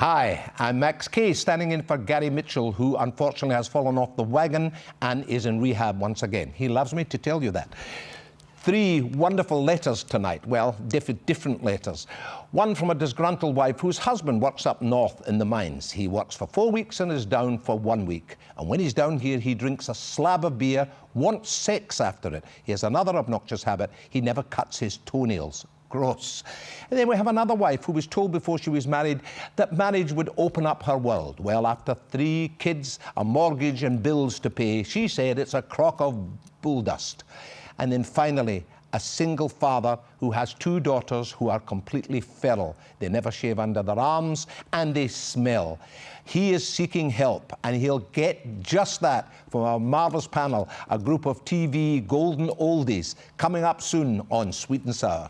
Hi, I'm Max Kay, standing in for Gary Mitchell, who unfortunately has fallen off the wagon and is in rehab once again. He loves me to tell you that. 3 wonderful letters tonight. Well, different letters. One from a disgruntled wife whose husband works up north in the mines. He works for 4 weeks and is down for 1 week. And when he's down here, he drinks a slab of beer, wants sex after it. He has another obnoxious habit. He never cuts his toenails. Gross. And then we have another wife who was told before she was married that marriage would open up her world. Well, after 3 kids, a mortgage and bills to pay, she said it's a crock of bull dust. And then finally, a single father who has 2 daughters who are completely feral. They never shave under their arms and they smell. He is seeking help, and he'll get just that from our marvellous panel, a group of TV golden oldies, coming up soon on Sweet and Sour.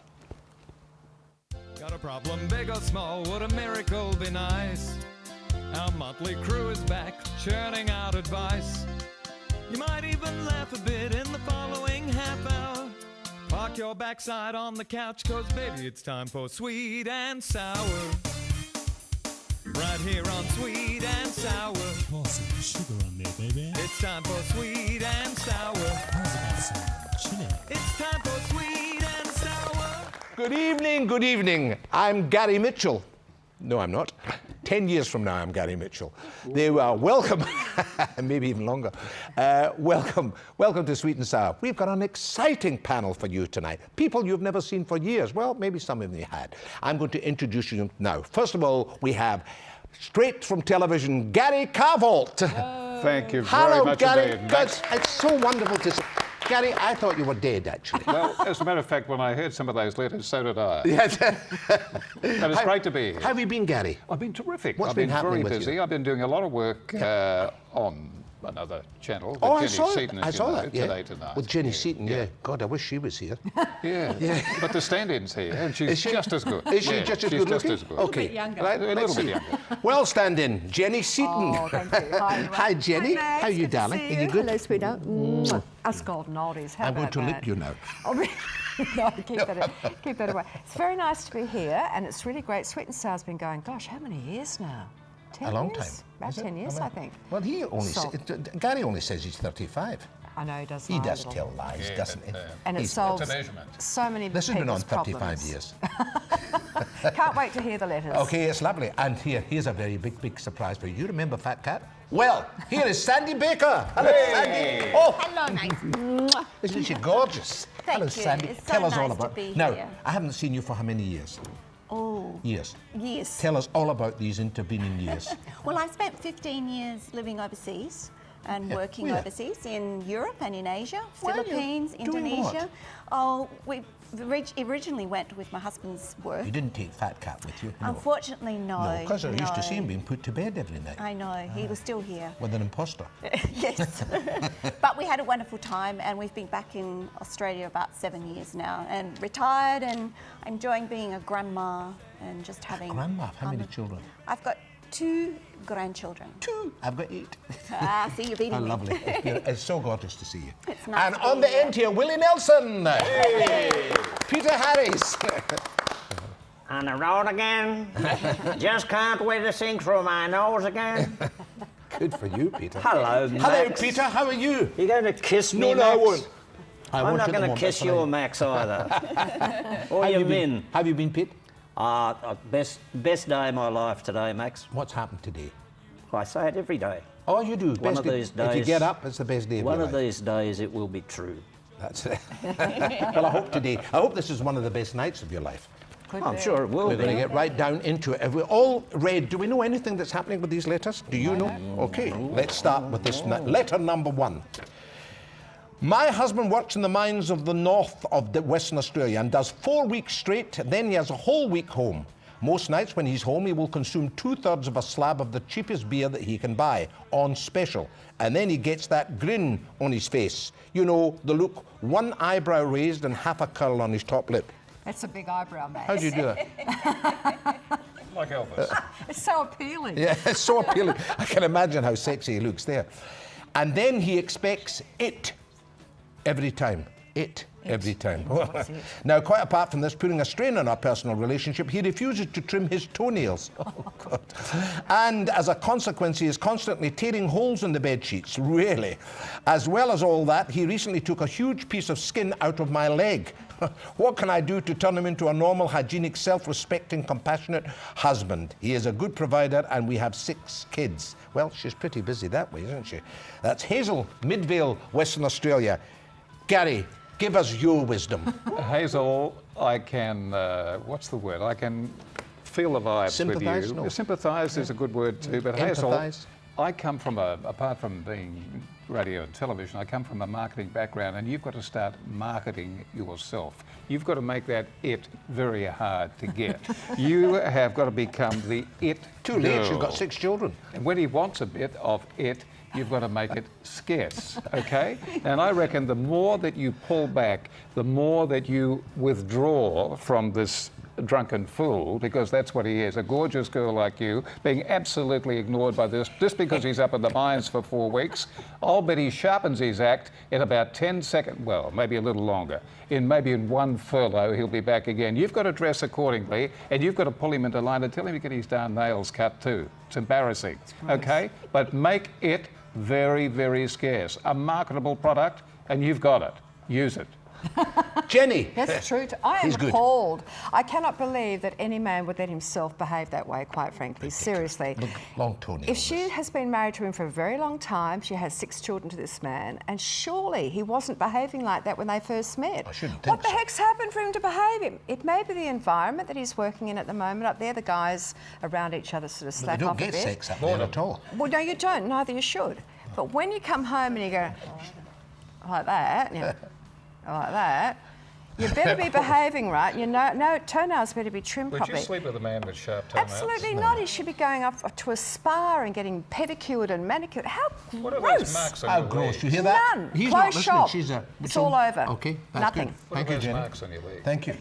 Got a problem, big or small, would a miracle be nice? Our monthly crew is back, churning out advice. You might even laugh a bit in the following half hour. Park your backside on the couch, 'cause baby, it's time for Sweet and Sour. Right here on Sweet and Sour. Pour some sugar on there, baby. It's time for Sweet and Sour. How's about some chili? It's time for Sweet and Sour. Good evening, good evening. I'm Gary Mitchell. No, I'm not. 10 years from now, I'm Gary Mitchell. They were welcome, maybe even longer. Welcome to Sweet and Sour. We've got an exciting panel for you tonight. People you've never seen for years. Well, maybe some of you had. I'm going to introduce you now. First of all, we have, straight from television, Gary Carvloth. Thank you very Hello, much Gary. indeed. It's so wonderful to see. Gary, I thought you were dead, actually. Well, as a matter of fact, when I heard some of those letters, so did I. Yes. But it's great to be here. How have you been, Gary? I've been terrific. What's I've been been happening very with busy. you? I've been doing a lot of work on another channel. Oh, with I Jenny saw Seaton, that. as I saw you know, that. Yeah. Today tonight. With Jenny Seaton, yeah. God, I wish she was here. Yeah. But the stand-in's here, and she's just as good. Is she Yeah, just as she's good just looking? as good. Okay. younger. Right, A let's little bit see. younger. Well, stand-in, Jenny Seaton. Oh, thank you. Hi, Hi, Jenny. Hi, Max. How are you, Good to darling? see Are you good? Hello, sweetheart. Us golden oldies. How I'm going about to that? lick you now. Oh, really? No, keep that away. It's very nice to be here, and it's really great. Sweet and Sour's been going, gosh, how many years now? 10 A long years? time. About Is it? 10 years, I think. Well, he only So- Gary only says he's 35. I know he does. He lie a does little. tell lies, Yeah, doesn't he? And it He's- solves It's a measurement. so many This has been on people's 35 problems. years. Can't wait to hear the letters. Okay, it's lovely. And here's a very big surprise for you. You remember Fat Cat? Well, here is Sandy Baker. Hello, Sandy. Oh, Hello, mate. isn't she gorgeous? Thank Hello, you. Sandy. It's so Tell us all nice to about. be Now, here. I haven't seen you for how many years? Oh, Years. yes. Tell us all about these intervening years. Well, I spent 15 years living overseas and Yeah, working where? overseas in Europe and in Asia, Where are you Philippines, doing Indonesia. what? Oh, we originally went with my husband's work. You didn't take Fat Cat with you? No. Unfortunately, no. because I used to see him no. being put to bed every night I know, he was still here. with an imposter. Yes. But we had a wonderful time, and we've been back in Australia about 7 years now, and retired, and enjoying being a grandma and just having... Grandma, how many children? I've got 2 grandchildren. 2. I've got 8. See, you're beating How me. lovely. It's so gorgeous to see you. It's nice And to on be the here. end here, Willie Nelson. Hey. Peter Harris. On the road again. Just can't wait to sing through my nose again. Good for you, Peter. Hello, Max. Hello, Peter. How are you? You going to kiss me, No, no, I Max? won't. I'm not going to kiss you, Max, either. What do you mean? Have you been, Pete? Best day of my life today, Max. What's happened today? I say it every day. Oh, you do. One of these If you days- get up, it's the best day of One your of life. these days it will be true. That's it. Well, I hope this is one of the best nights of your life. I'm sure it will We're going to be. get right down into it. Have we all read? Do we know anything that's happening with these letters? Do you know? Okay, let's start with this letter number 1. My husband works in the mines of the north of Western Australia and does 4 weeks straight. Then he has a whole week home. Most nights when he's home, he will consume 2/3 of a slab of the cheapest beer that he can buy on special. And then he gets that grin on his face. You know, the look, one eyebrow raised and half a curl on his top lip. That's a big eyebrow, Max. How do you do that? Like Elvis. It's so appealing. Yeah, it's so appealing. I can imagine how sexy he looks there. And then he expects it every time. It. Every time. Now, quite apart from this putting a strain on our personal relationship, he refuses to trim his toenails. Oh, God. And as a consequence, he is constantly tearing holes in the bed sheets, really. As well as all that, he recently took a huge piece of skin out of my leg. What can I do to turn him into a normal, hygienic, self-respecting, compassionate husband? He is a good provider and we have 6 kids. Well, she's pretty busy that way, isn't she? That's Hazel, Midvale, Western Australia. Gary, give us your wisdom. Hazel, I can, what's the word? I can feel the vibes with you. No. Sympathise is a good word too, but Hazel, I come from apart from being radio and television, I come from a marketing background, and you've got to start marketing yourself. You've got to make that it very hard to get. You have got to become the it Too late, she's got 6 children. And when he wants a bit of it, you've got to make it scarce, okay? And I reckon the more that you pull back, the more that you withdraw from this drunken fool, because that's what he is, a gorgeous girl like you, being absolutely ignored by this, just because he's up in the mines for 4 weeks. I'll bet he sharpens his act in about 10 seconds, well, maybe a little longer. Maybe in 1 furlough, he'll be back again. You've got to dress accordingly, and you've got to pull him into line and tell him to get his darn nails cut too. It's embarrassing, okay? But make it very, very scarce. A marketable product, and you've got it. Use it. Jenny. That's true. I am He's good. appalled. I cannot believe that any man would let himself behave that way, quite frankly. Seriously. Look, long toenails. If she has been married to him for a very long time, she has 6 children to this man, and surely he wasn't behaving like that when they first met. I shouldn't think What the so. heck's happened for him to behave him? It may be the environment that he's working in at the moment. Up there, the guys around each other sort of But slack they don't off a get bit. sex up there at all. Well, no, you don't. Neither you should. But when you come home and you go like that, like that, you better be behaving right. You know, no toenails better be trimmed Would properly. you sleep with a man with sharp toenails? Absolutely not. He should be going up to a spa and getting pedicured and manicured. How What are gross! those marks on How your gross. leg? You hear that? None. He's Close not listening. shop. She's a... It's all over. Okay, that's Nothing. good. What Thank are you, those Jenny. marks on your leg? Thank you.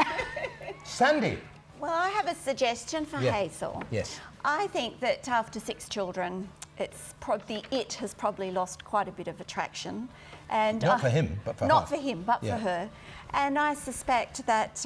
Sandy. Well, I have a suggestion for Yeah. Hazel. Yes. I think that after 6 children, it has probably lost quite a bit of attraction. And Not for him, but for her. Not for him, but Yeah. for her. And I suspect that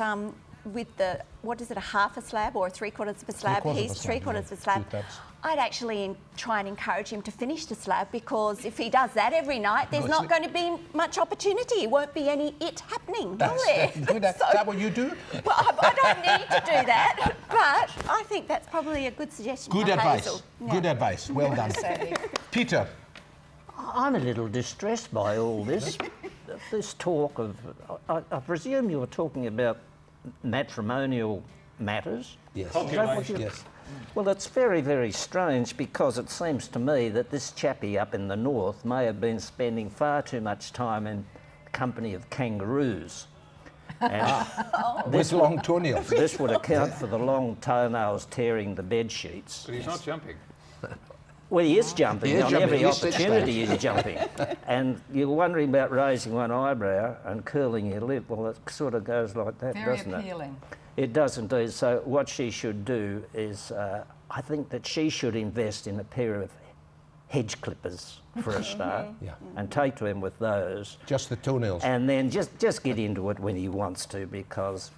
with the, what is it, a half a slab or 3/4 of a slab? Three-quarters of He's a slab, 3/4 of a yeah. slab. 2/3. I'd actually try and encourage him to finish the slab, because if he does that every night, there's Good. not going to be much opportunity. It won't be any it happening, will there? Good. Is that what you do? Well, I don't need to do that, but I think that's probably a good suggestion. Good for advice. Hazel. Good advice. Well done. Peter. I'm a little distressed by all this. This talk of... I presume you were talking about matrimonial matters? Yes. Is that what you- Yes. Well, it's very, very strange, because it seems to me that this chappie up in the north may have been spending far too much time in company of kangaroos. And With long toenails. this would account for the long toenails tearing the bed sheets. But he's not jumping. Well, he is jumping. He is On jumping. every He's six opportunity he's jumping. And you're wondering about raising one eyebrow and curling your lip. Well, it sort of goes like that, Very doesn't appealing. it? It does indeed. So what she should do is, I think that she should invest in a pair of hedge clippers for a start, Yeah. and take to him with those. Just the toenails. And then just get into it when he wants to, because...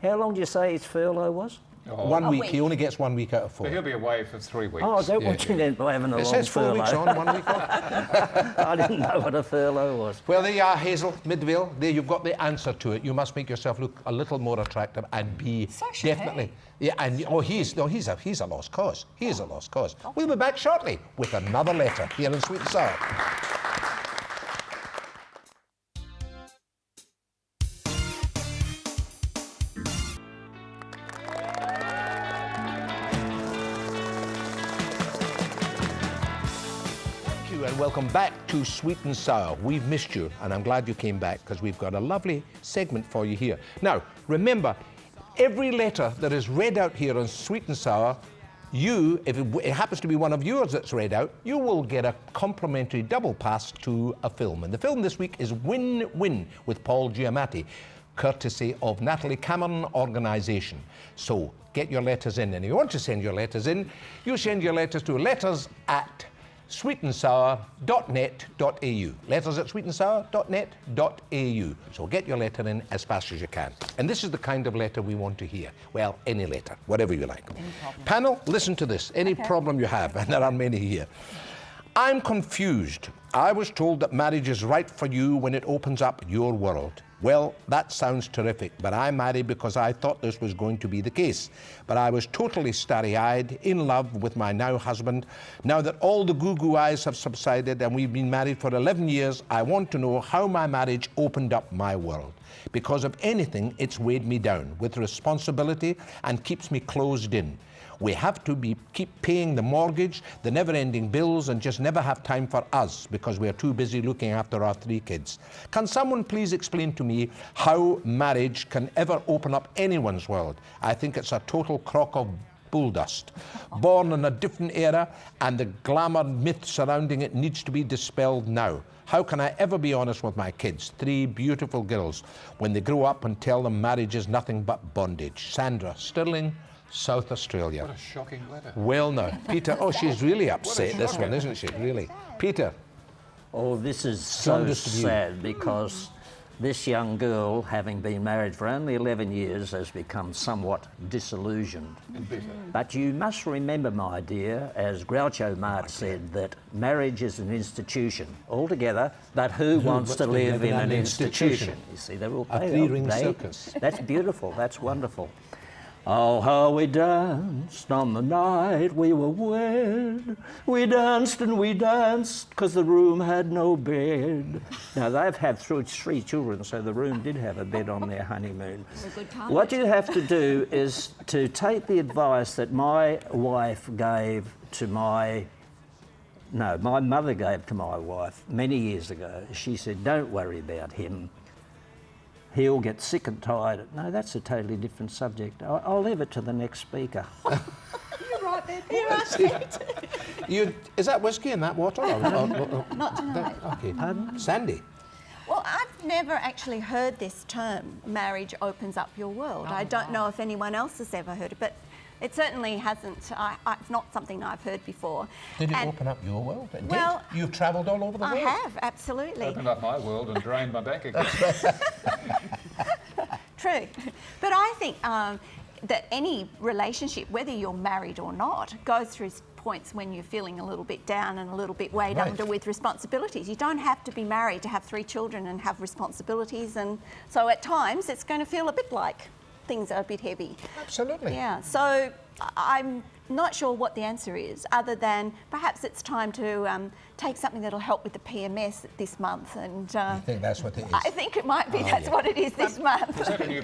How long do you say his furlough was? 1 week. week. He only gets 1 week out of 4. But he'll be away for 3 weeks. Oh, is that Yeah, what you meant by having a It long says 4 furlough? weeks on, 1 week off. I didn't know what a furlough was. Well, there you are, Hazel, Midvale. There, you've got the answer to it. You must make yourself look a little more attractive and be So should definitely. Yeah, and he's a lost cause. He is a lost cause. We'll be back shortly with another letter here in Sweet and Sour. And welcome back to Sweet and Sour. We've missed you, and I'm glad you came back, because we've got a lovely segment for you here. Now, remember, every letter that is read out here on Sweet and Sour, you, if it happens to be one of yours that's read out, you will get a complimentary double pass to a film. And the film this week is Win Win with Paul Giamatti, courtesy of Natalie Cameron Organisation. So get your letters in, and if you want to send your letters in, you send your letters to letters at sweetandsour.net.au. Letters at sweetandsour.net.au. So get your letter in as fast as you can. And this is the kind of letter we want to hear. Well, any letter, whatever you like. Panel, listen to this. Any problem you have, and there are many here. I'm confused. I was told that marriage is right for you when it opens up your world. Well, that sounds terrific, but I married because I thought this was going to be the case. But I was totally starry-eyed, in love with my now husband. Now that all the goo-goo eyes have subsided and we've been married for 11 years, I want to know how my marriage opened up my world. Because of anything, it's weighed me down with responsibility and keeps me closed in. We have to keep paying the mortgage, the never-ending bills, and just never have time for us because we are too busy looking after our 3 kids. Can someone please explain to me how marriage can ever open up anyone's world? I think it's a total crock of bull dust. Born in a different era, and the glamour myth surrounding it needs to be dispelled now. How can I ever be honest with my kids, 3 beautiful girls, when they grow up and tell them marriage is nothing but bondage? Sandra, Stirling, South Australia. What a shocking letter. Well, now, Peter, oh, she's really upset, this one, isn't she? Really. Peter. Oh, this is so sad because this young girl, having been married for only 11 years, has become somewhat disillusioned. But you must remember, my dear, as Groucho Marx said, that marriage is an institution altogether, but who wants to live in an institution? You see, they're all a 3-ring circus. That's beautiful, that's wonderful. Oh, how we danced on the night we were wed. We danced and we danced because the room had no bed. Now, they've had 3 children, so the room did have a bed on their honeymoon. What you have to do is to take the advice that my wife gave to my mother gave to my wife many years ago. She said, don't worry about him. He'll get sick and tired. No, that's a totally different subject. I'll leave it to the next speaker. You're right there. Is that whiskey in that water? Not tonight. Okay. Sandy. Well, I've never actually heard this term, marriage opens up your world. I don't know if anyone else has ever heard it, but it certainly hasn't. It's not something I've heard before. Did it open up your world? It well, did? You've travelled all over the world? I have, absolutely. Opened up my world and drained my bank account. True. But I think that any relationship, whether you're married or not, goes through points when you're feeling a little bit down and a little bit weighed under with responsibilities. You don't have to be married to have 3 children and have responsibilities, and so at times it's going to feel a bit like things are a bit heavy. Absolutely. Yeah, so I'm not sure what the answer is, other than perhaps it's time to take something that'll help with the PMS this month. And I think that's what it is. I think it might be that's what it is this month.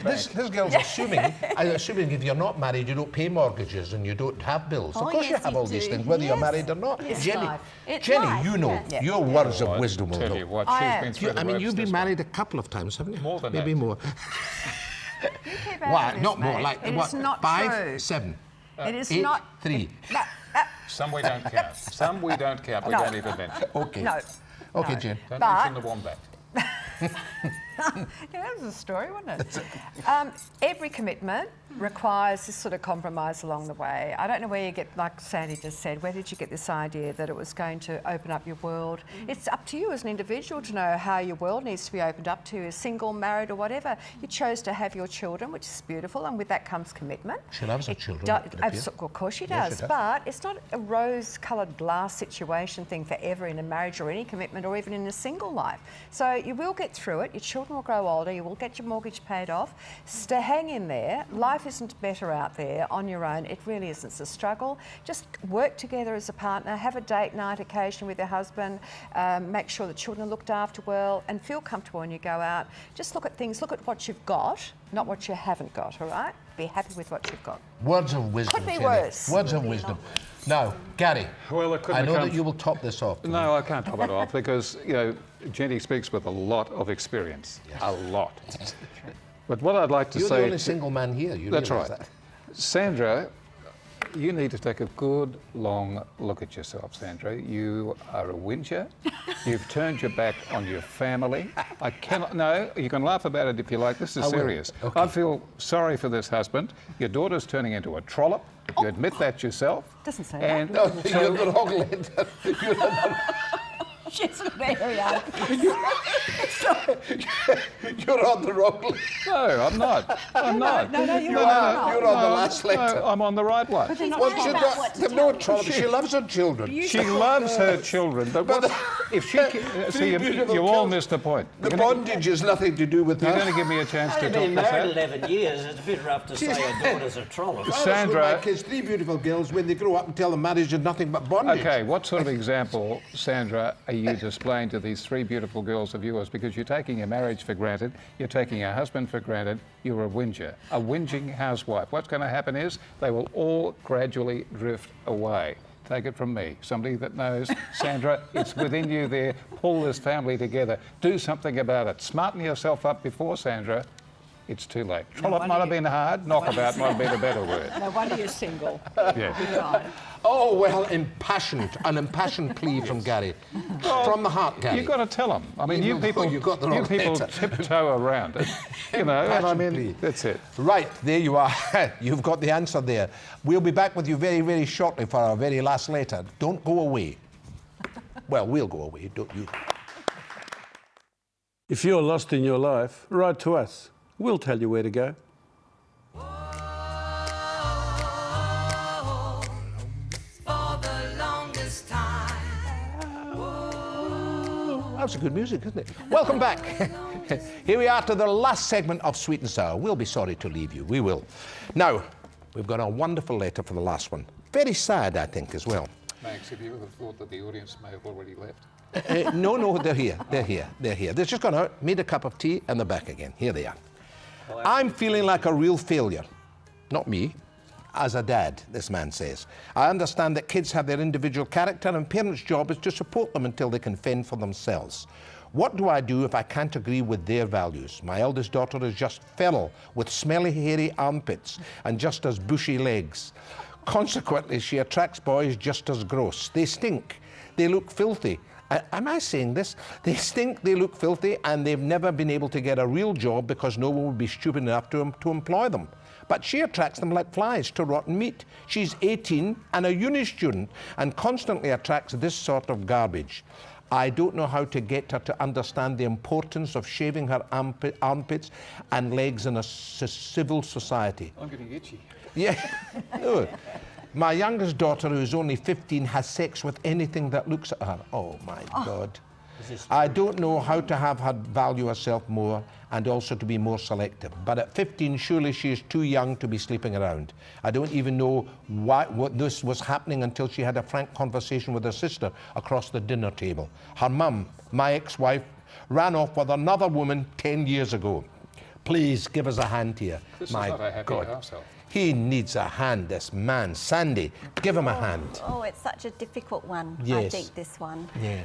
This girl's assuming if you're not married, you don't pay mortgages and you don't have bills. Of course yes, you have all these things, whether you're married or not. Jenny, It's life. your words of wisdom will Tell go. you what, she's been through the ropes, you've been this married a couple of times, haven't you? More than Maybe that. more. Why? Not more, like it what? Is not 5, true. 7, It is 8, not 3. Some we don't count. Some we don't count. We don't even mention. Okay. No. Okay, No. Jen. Don't But- mention the wombat. Yeah, that was a story, wasn't it? Every commitment requires this sort of compromise along the way. I don't know where you get, like Sandy just said, where did you get this idea that it was going to open up your world? It's up to you as an individual to know how your world needs to be opened up to, single, married or whatever. You chose to have your children, which is beautiful, and with that comes commitment. She loves her children. Of course she Yes, does, she does. but it's not a rose-coloured glass situation thing forever in a marriage or any commitment or even in a single life. So you will get through it, your children will grow older, you will get your mortgage paid off. Hang in there. Life isn't better out there on your own. It really isn't. It's a struggle. Just work together as a partner, have a date night occasion with your husband, make sure the children are looked after well, and feel comfortable when you go out. Just look at things, look at what you've got, not what you haven't got, all right? Be happy with what you've got. Words of wisdom. Could be Jenny. worse. Words of wisdom. Now, Gary, Well, it couldn't I know have come that you will top this off. No, I can't top it off because, Jenny speaks with a lot of experience. Yes. A lot. But what I'd like to You're say... the only single man here. You That's realise right. that? Sandra You need to take a good, long look at yourself, Sandra. You are a whinger. You've turned your back on your family. I cannot... No, you can laugh about it if you like. This is serious. Okay. I feel sorry for this husband. Your daughter's turning into a trollop. You admit that yourself. Doesn't say and that. No, you're the wrong letter. She's very out. You're on the wrong letter. No, I'm not. I'm not. No, you're You're on the last letter. No, I'm on the right one. Well, there's no trouble. She loves her children. She loves her children, but what, if she... See, you all missed the point. The bondage has nothing to do with You're her. going to give me a chance to They've talk been this married out? 11 years. It's a bit rough to say her daughter's a trollop. Sandra- My kids, 3 beautiful girls, when they grow up and tell them marriage is nothing but bondage. Okay, what sort of example, Sandra, are you displaying to these 3 beautiful girls of yours? Because you're taking your marriage for granted, you're taking your husband for granted, you're a whinger, a whinging housewife. What's going to happen is they will all gradually drift away. Take it from me, somebody that knows. Sandra, it's within you there. Pull this family together. Do something about it. Smarten yourself up before, Sandra. It's too late. Trollop might have been hard, knockabout might have been a better word. No wonder you're single. Yeah. Right. Oh, well, an impassioned plea from Gary. From the heart, Gary. You've got to tell them. I mean, you Even though people, you got the you wrong people letter. tiptoe around it, you know, and I mean, Passion plea. that's it. Right, there you are. You've got the answer there. We'll be back with you very, very shortly for our very last letter. Don't go away. Well, we'll go away, don't you? If you're lost in your life, write to us. We'll tell you where to go. That's a good music, isn't it? Welcome back. Here we are to the last segment of Sweet and Sour. We'll be sorry to leave you. We will. Now, we've got a wonderful letter for the last one. Very sad, I think, as well. Max, have you ever thought that the audience may have already left? No, they're here. They're here. They're here. They've just gone out, made a cup of tea, and they're back again. Here they are. I'm feeling like a real failure. Not me. As a dad, this man says. I understand that kids have their individual character and parents' job is to support them until they can fend for themselves. What do I do if I can't agree with their values? My eldest daughter is just feral with smelly, hairy armpits and just as bushy legs. Consequently, she attracts boys just as gross. They stink. They look filthy. Am I saying this? They stink, they look filthy, and they've never been able to get a real job because no one would be stupid enough to employ them. But she attracts them like flies to rotten meat. She's 18 and a uni student and constantly attracts this sort of garbage. I don't know how to get her to understand the importance of shaving her armpits and legs in a civil society. I'm getting itchy. Yeah. No. My youngest daughter, who's only 15, has sex with anything that looks at her. Oh, my God. I don't know how to have her value herself more and also to be more selective. But at 15, surely she is too young to be sleeping around. I don't even know what this was happening until she had a frank conversation with her sister across the dinner table. Her mum, my ex-wife, ran off with another woman 10 years ago. Please give us a hand here. This My is not a happy God. household. He needs a hand, this man. Sandy, give him a hand. Oh, it's such a difficult one, I Yes. think, this one. Yeah.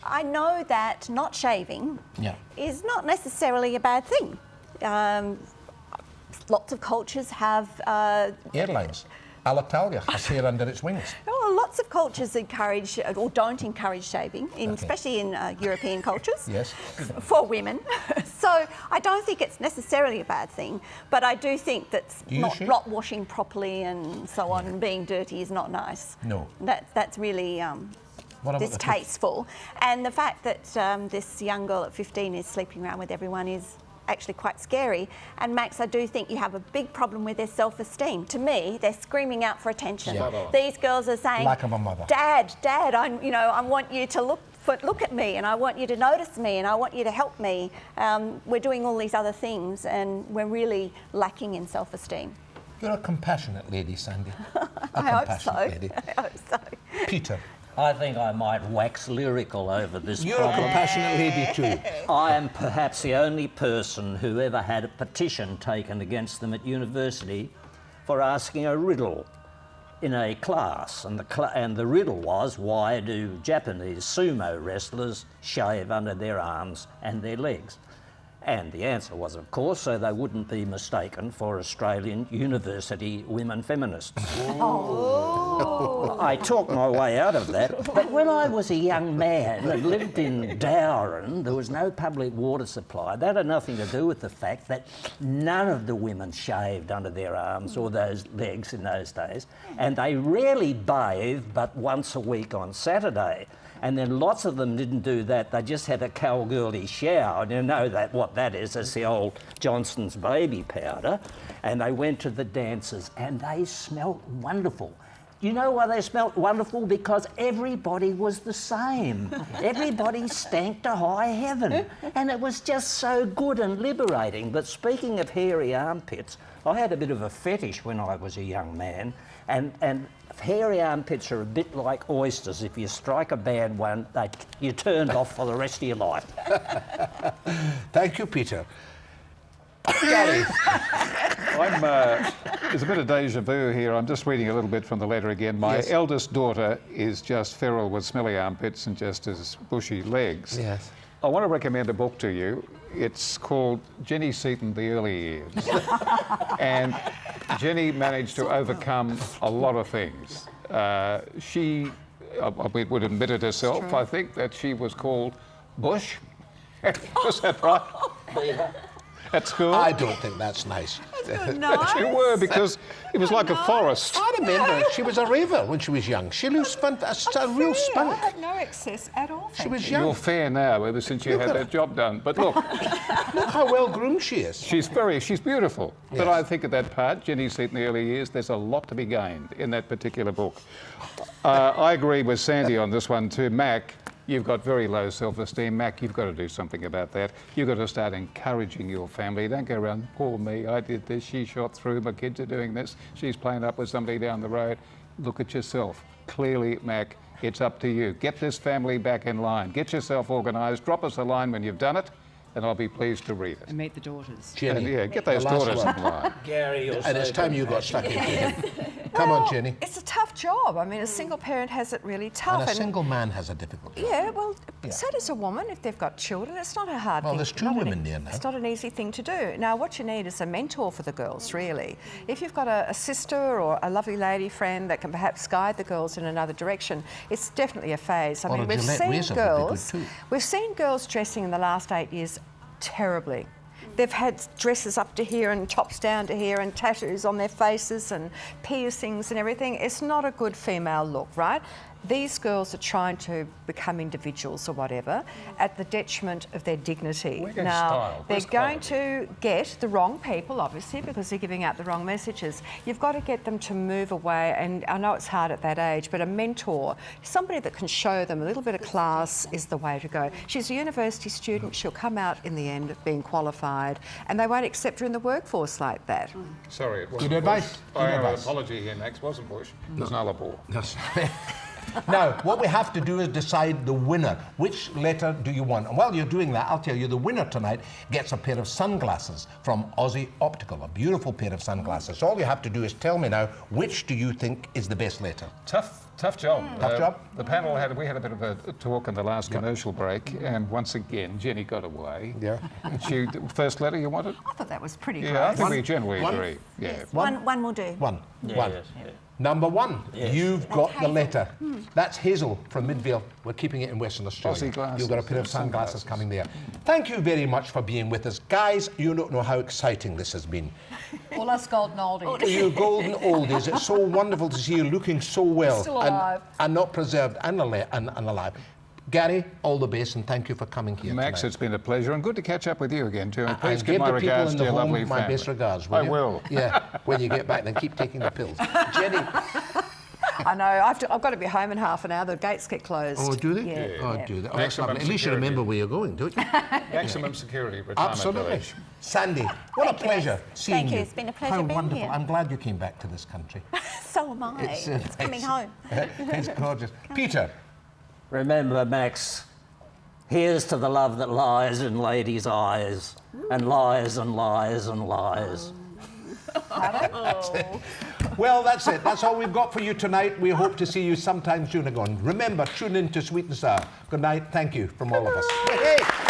I know that not shaving Yeah. is not necessarily a bad thing. Lots of cultures have... Airlines. Alitalia has hair under its wings. lots of cultures encourage or don't encourage shaving, especially in European cultures. Yes. For women. So I don't think it's necessarily a bad thing, but I do think that not washing properly and so on and being dirty is not nice. No. That's really distasteful. And the fact that this young girl at 15 is sleeping around with everyone is actually quite scary. And Max, I do think you have a big problem with their self-esteem. To me, they're screaming out for attention. Yeah. These girls are saying, lack of a mother. Dad, I want you to look at me, and I want you to notice me, and I want you to help me. We're doing all these other things, and we're really lacking in self-esteem. You're a compassionate lady, Sandy. I hope so. Lady. I hope so. Peter. I think I might wax lyrical over this You're problem. a compassionate lady too. I am perhaps the only person who ever had a petition taken against them at university for asking a riddle in a class, and the riddle was, why do Japanese sumo wrestlers shave under their arms and their legs? And the answer was, of course, so they wouldn't be mistaken for Australian university women feminists. I talked my way out of that, but when I was a young man and lived in Dowran, there was no public water supply. That had nothing to do with the fact that none of the women shaved under their arms or those legs in those days, and they rarely bathed but once a week on Saturday. And then lots of them didn't do that. They just had a cowgirly shower. And you know that what that is. It's the old Johnson's baby powder. And they went to the dances and they smelt wonderful. You know why they smelt wonderful? Because everybody was the same. Everybody stank to high heaven. And it was just so good and liberating. But speaking of hairy armpits, I had a bit of a fetish when I was a young man. And hairy armpits are a bit like oysters. If you strike a bad one, you're turned off for the rest of your life. Thank you, Peter. Gary. There's a bit of deja vu here. I'm just reading a little bit from the letter again. My eldest daughter is just feral with smelly armpits and just as bushy legs. Yes. I want to recommend a book to you. It's called Jenny Seaton, The Early Years. And Jenny managed to overcome a lot of things. She would admit it herself, I think, that she was called Bush. Was that right? At school? I don't think that's nice. Nice. You were, because it was like a forest. I remember she was a raver when she was young. She lost a real I spunk. had no excess at all. She was young. You're fair now, ever since you had that job done. But look, Look how well groomed she is. she's beautiful. Yes. But I think at that part, Jenny Seaton, The Early Years, there's a lot to be gained in that particular book. I agree with Sandy on this one too. Mac, you've got very low self-esteem. Mac, you've got to do something about that. You've got to start encouraging your family. Don't go around, poor me, I did this, she shot through, my kids are doing this, she's playing up with somebody down the road. Look at yourself. Clearly, Mac, it's up to you. Get this family back in line. Get yourself organised. Drop us a line when you've done it, and I'll be pleased to read it. And meet the daughters. Jenny. Yeah, get those the last daughters one. in line. Gary, you're And it's time you got stuck into it. Come on, Jenny. It's a tough job. I mean, a single parent has it really tough. And a single man has a difficult job. Yeah, well, so does a woman if they've got children. It's not a hard thing. Well, there's two women there now. It's not an easy thing to do. Now, what you need is a mentor for the girls, really. If you've got a sister or a lovely lady friend that can perhaps guide the girls in another direction, it's definitely a phase. I Or mean, a we've Gillette seen razor would be good girls, too. we've seen girls dressing in the last 8 years terribly. They've had dresses up to here and tops down to here and tattoos on their faces and piercings and everything. It's not a good female look, right? These girls are trying to become individuals or whatever at the detriment of their dignity. We're getting Now, style. they're Where's going quality? to get the wrong people, obviously, because they're giving out the wrong messages. You've got to get them to move away, and I know it's hard at that age, but a mentor, somebody that can show them a little bit of class is the way to go. She's a university student. She'll come out in the end being qualified, and they won't accept her in the workforce like that. Sorry, it wasn't Good advice. Bush. Good I owe an advice. apology here, Max. Wasn't Bush. It was Nullarbor. Yes. Now, what we have to do is decide the winner. Which letter do you want? And while you're doing that, I'll tell you the winner tonight gets a pair of sunglasses from Aussie Optical, a beautiful pair of sunglasses. So all you have to do is tell me now, which do you think is the best letter? Tough job. Tough job? The panel we had a bit of a talk in the last commercial break, and once again, Jenny got away. Yeah. First letter you wanted? I thought that was pretty Yeah, I close. think we generally One? agree. Yeah. One will do. One. Yeah, One. yes, yeah. Number one, you've got the Hazel. letter. That's Hazel from Midvale. We're keeping it in Western Australia. Aussie glasses. You've got a pair of Sunglasses. sunglasses coming there. Thank you very much for being with us. Guys, you don't know how exciting this has been. All us golden oldies. You golden oldies, it's so wonderful to see you looking so well. Still alive. And not preserved and alive. Gary, all the best, and thank you for coming here Max, tonight. it's been a pleasure, and good to catch up with you again too. And please And give give my the people regards in to the your lovely home my family. best regards, will I you? will. Yeah, when you get back, then keep taking the pills. Jenny. I know. I've got to be home in half an hour. The gates get closed. Oh, do they? Yeah. Oh, yeah. do they? Oh, that's Maximum lovely. At least you security. remember where you're going, don't you? Maximum security retirement Absolutely. village. Sandy, what a Thank you, pleasure Max. seeing Thank you. you. It's been a pleasure How being wonderful. here. I'm glad you came back to this country. So am I. It's coming home. It's gorgeous. Peter, Remember, Max, here's to the love that lies in ladies' eyes, and lies and lies and lies. well, that's it. That's all we've got for you tonight. We hope to see you sometime soon again. Remember, tune in to Sweet and Sour. Good night. Thank you from all of us. Hey, hey.